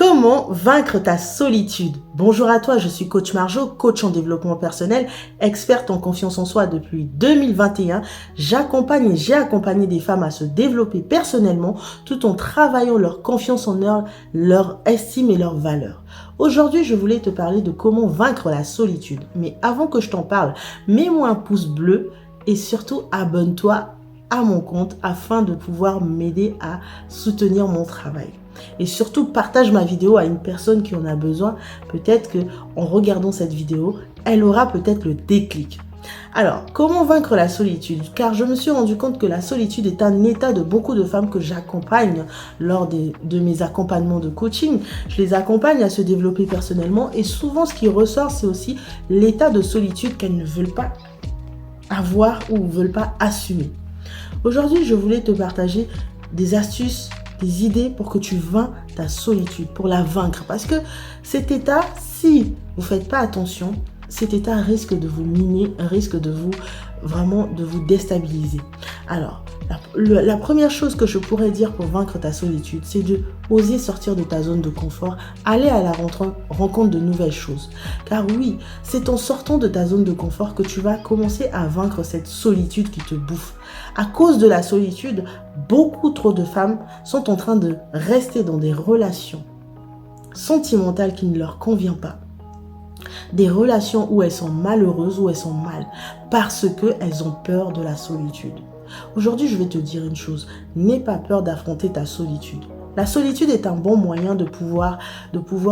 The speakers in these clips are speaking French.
Comment vaincre ta solitude? Bonjour à toi, je suis coach Marjo, coach en développement personnel, experte en confiance en soi depuis 2021. J'accompagne et j'ai accompagné des femmes à se développer personnellement tout en travaillant leur confiance en eux, leur estime et leur valeur. Aujourd'hui, je voulais te parler de comment vaincre la solitude. Mais avant que je t'en parle, mets-moi un pouce bleu et surtout abonne-toi à mon compte afin de pouvoir m'aider à soutenir mon travail. Et surtout, partage ma vidéo à une personne qui en a besoin. Peut-être qu'en regardant cette vidéo, elle aura peut-être le déclic. Alors, comment vaincre la solitude? Car je me suis rendu compte que la solitude est un état de beaucoup de femmes que j'accompagne lors de mes accompagnements de coaching. Je les accompagne à se développer personnellement et souvent ce qui ressort, c'est aussi l'état de solitude qu'elles ne veulent pas avoir ou ne veulent pas assumer. Aujourd'hui, je voulais te partager des astuces, des idées pour que tu vainques ta solitude, pour la vaincre. Parce que cet état, si vous ne faites pas attention, cet état risque de vous miner, risque de vous déstabiliser. Alors, la première chose que je pourrais dire pour vaincre ta solitude, c'est de oser sortir de ta zone de confort, aller à la rencontre de nouvelles choses. Car oui, c'est en sortant de ta zone de confort que tu vas commencer à vaincre cette solitude qui te bouffe. À cause de la solitude, beaucoup trop de femmes sont en train de rester dans des relations sentimentales qui ne leur conviennent pas. Des relations où elles sont malheureuses, où elles sont mal, parce qu'elles ont peur de la solitude. Aujourd'hui, je vais te dire une chose, n'aie pas peur d'affronter ta solitude. La solitude est un bon moyen de pouvoir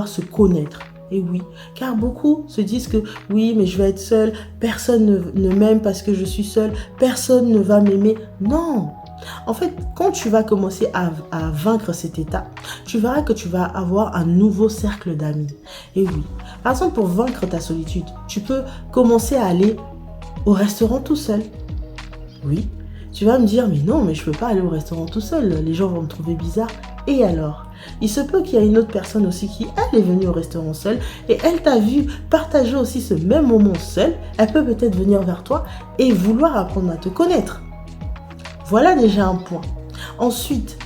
se connaître. Et oui, car beaucoup se disent que oui, mais je vais être seule, personne ne m'aime parce que je suis seule, personne ne va m'aimer. Non! En fait, quand tu vas commencer à vaincre cet état, tu verras que tu vas avoir un nouveau cercle d'amis. Et oui, par exemple, pour vaincre ta solitude, tu peux commencer à aller au restaurant tout seul. Oui, tu vas me dire, mais non, mais je ne peux pas aller au restaurant tout seul, les gens vont me trouver bizarre. Et alors? Il se peut qu'il y ait une autre personne aussi qui, elle, est venue au restaurant seule et elle t'a vu partager aussi ce même moment seule. Elle peut peut-être venir vers toi et vouloir apprendre à te connaître. Voilà déjà un point. Ensuite,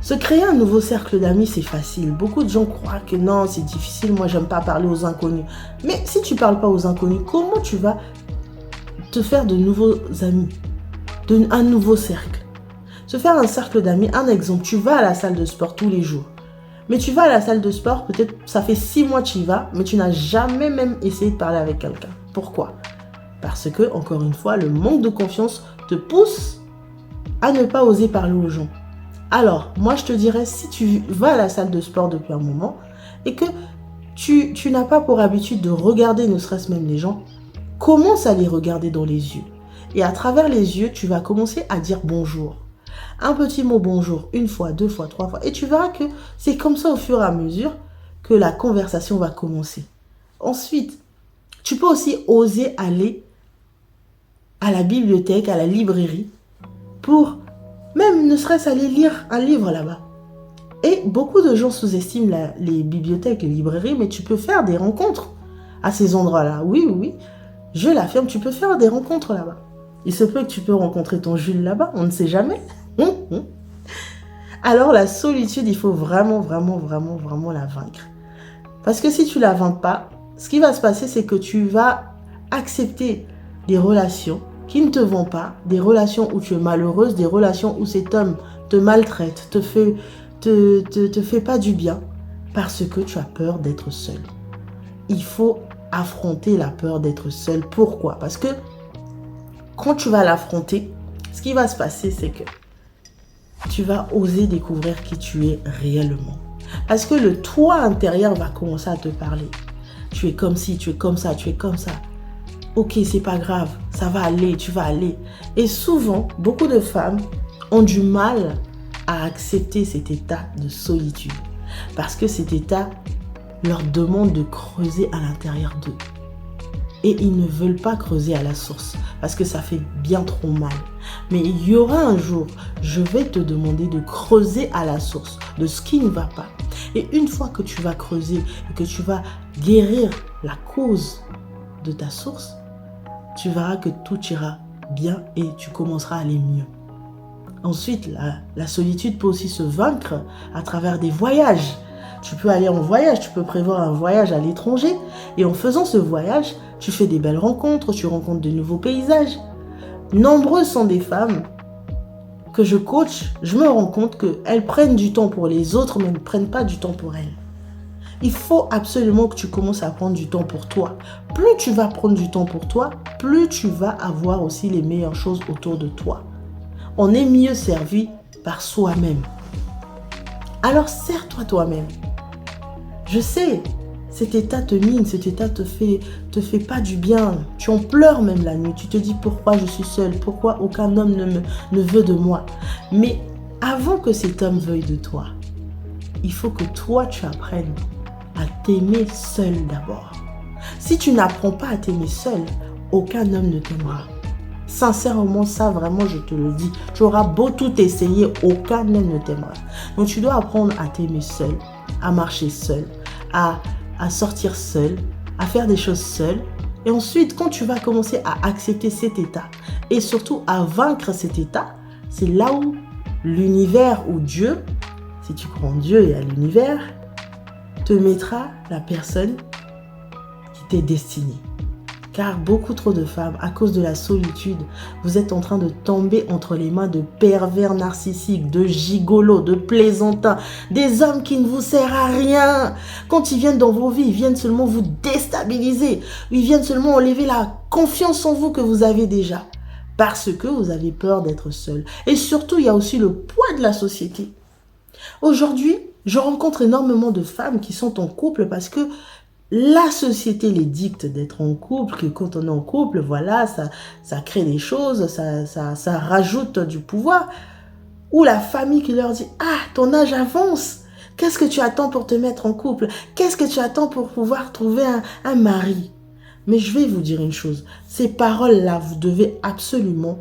se créer un nouveau cercle d'amis, c'est facile. Beaucoup de gens croient que non, c'est difficile. Moi, j'aime pas parler aux inconnus. Mais si tu parles pas aux inconnus, comment tu vas te faire de nouveaux amis, un nouveau cercle? Se faire un cercle d'amis, un exemple, tu vas à la salle de sport tous les jours. Mais tu vas à la salle de sport, peut-être ça fait 6 mois que tu y vas, mais tu n'as jamais même essayé de parler avec quelqu'un. Pourquoi? Parce que, encore une fois, le manque de confiance te pousse à ne pas oser parler aux gens. Alors, moi je te dirais, si tu vas à la salle de sport depuis un moment et que tu n'as pas pour habitude de regarder ne serait-ce même les gens, commence à les regarder dans les yeux. Et à travers les yeux, tu vas commencer à dire bonjour. Un petit mot bonjour, 1 fois, 2 fois, 3 fois. Et tu verras que c'est comme ça au fur et à mesure que la conversation va commencer. Ensuite, tu peux aussi oser aller à la bibliothèque, à la librairie, pour même ne serait-ce aller lire un livre là-bas. Et beaucoup de gens sous-estiment les bibliothèques, les librairies, mais tu peux faire des rencontres à ces endroits-là. Oui, oui, je l'affirme, tu peux faire des rencontres là-bas. Il se peut que tu peux rencontrer ton Jules là-bas, on ne sait jamais. Alors la solitude, il faut vraiment la vaincre. Parce que si tu ne la vainques pas, ce qui va se passer, c'est que tu vas accepter des relations qui ne te vont pas, des relations où tu es malheureuse, des relations où cet homme te maltraite, te fait pas du bien, parce que tu as peur d'être seule. Il faut affronter la peur d'être seule. Pourquoi? Parce que quand tu vas l'affronter, ce qui va se passer, c'est que tu vas oser découvrir qui tu es réellement. Parce que le toi intérieur va commencer à te parler. Tu es comme ci, tu es comme ça, tu es comme ça. Ok, c'est pas grave, ça va aller, tu vas aller. Et souvent, beaucoup de femmes ont du mal à accepter cet état de solitude. Parce que cet état leur demande de creuser à l'intérieur d'eux. Et ils ne veulent pas creuser à la source parce que ça fait bien trop mal. Mais il y aura un jour, je vais te demander de creuser à la source de ce qui ne va pas. Et une fois que tu vas creuser et que tu vas guérir la cause de ta source, tu verras que tout ira bien et tu commenceras à aller mieux. Ensuite, la solitude peut aussi se vaincre à travers des voyages. Tu peux aller en voyage, tu peux prévoir un voyage à l'étranger. Et en faisant ce voyage, tu fais des belles rencontres, tu rencontres de nouveaux paysages. Nombreuses sont des femmes que je coach, je me rends compte qu'elles prennent du temps pour les autres, mais ne prennent pas du temps pour elles. Il faut absolument que tu commences à prendre du temps pour toi. Plus tu vas prendre du temps pour toi, plus tu vas avoir aussi les meilleures choses autour de toi. On est mieux servi par soi-même. Alors sers-toi toi-même. Je sais, cet état te mine, cet état te fait pas du bien. Tu en pleures même la nuit. Tu te dis pourquoi je suis seule, pourquoi aucun homme ne veut de moi. Mais avant que cet homme veuille de toi, il faut que toi tu apprennes à t'aimer seul d'abord. Si tu n'apprends pas à t'aimer seul, aucun homme ne t'aimera. Sincèrement, ça vraiment, je te le dis. Tu auras beau tout essayer, aucun homme ne t'aimera. Donc tu dois apprendre à t'aimer seul, à marcher seul, à sortir seul, à faire des choses seul. Et ensuite, quand tu vas commencer à accepter cet état et surtout à vaincre cet état, c'est là où l'univers ou Dieu, si tu crois en Dieu et à l'univers, te mettra la personne qui t'est destinée. Car beaucoup trop de femmes, à cause de la solitude, vous êtes en train de tomber entre les mains de pervers narcissiques, de gigolos, de plaisantins, des hommes qui ne vous servent à rien. Quand ils viennent dans vos vies, ils viennent seulement vous déstabiliser. Ils viennent seulement enlever la confiance en vous que vous avez déjà. Parce que vous avez peur d'être seul. Et surtout, il y a aussi le poids de la société. Aujourd'hui, je rencontre énormément de femmes qui sont en couple parce que la société les dicte d'être en couple, que quand on est en couple, voilà, ça crée des choses, ça rajoute du pouvoir. Ou la famille qui leur dit « Ah, ton âge avance, qu'est-ce que tu attends pour te mettre en couple? Qu'est-ce que tu attends pour pouvoir trouver un mari ?» Mais je vais vous dire une chose, ces paroles-là, vous devez absolument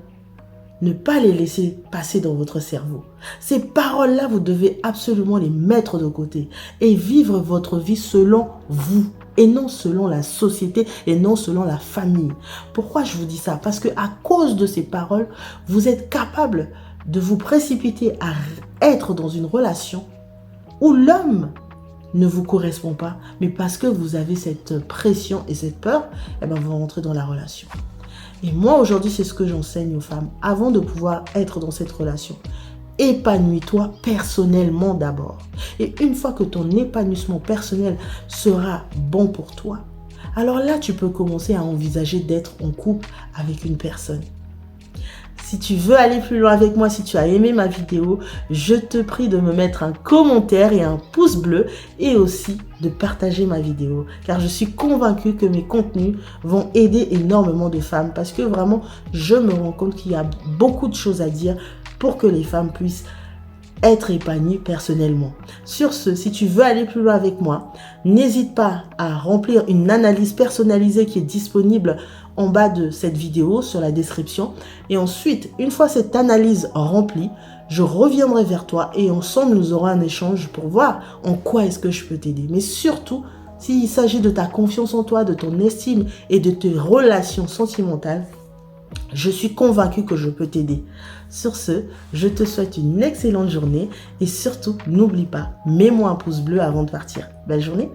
ne pas les laisser passer dans votre cerveau. Ces paroles-là, vous devez absolument les mettre de côté et vivre votre vie selon vous et non selon la société et non selon la famille. Pourquoi je vous dis ça? Parce qu'à cause de ces paroles, vous êtes capable de vous précipiter à être dans une relation où l'homme ne vous correspond pas, mais parce que vous avez cette pression et cette peur, eh bien, vous rentrez dans la relation. Et moi, aujourd'hui, c'est ce que j'enseigne aux femmes. Avant de pouvoir être dans cette relation, épanouis-toi personnellement d'abord. Et une fois que ton épanouissement personnel sera bon pour toi, alors là, tu peux commencer à envisager d'être en couple avec une personne. Si tu veux aller plus loin avec moi, si tu as aimé ma vidéo, je te prie de me mettre un commentaire et un pouce bleu et aussi de partager ma vidéo. Car je suis convaincue que mes contenus vont aider énormément de femmes parce que vraiment, je me rends compte qu'il y a beaucoup de choses à dire pour que les femmes puissent être épanouies personnellement. Sur ce, si tu veux aller plus loin avec moi, n'hésite pas à remplir une analyse personnalisée qui est disponible en bas de cette vidéo, sur la description. Et ensuite, une fois cette analyse remplie, je reviendrai vers toi et ensemble, nous aurons un échange pour voir en quoi est-ce que je peux t'aider. Mais surtout, s'il s'agit de ta confiance en toi, de ton estime et de tes relations sentimentales, je suis convaincue que je peux t'aider. Sur ce, je te souhaite une excellente journée et surtout, n'oublie pas, mets-moi un pouce bleu avant de partir. Belle journée!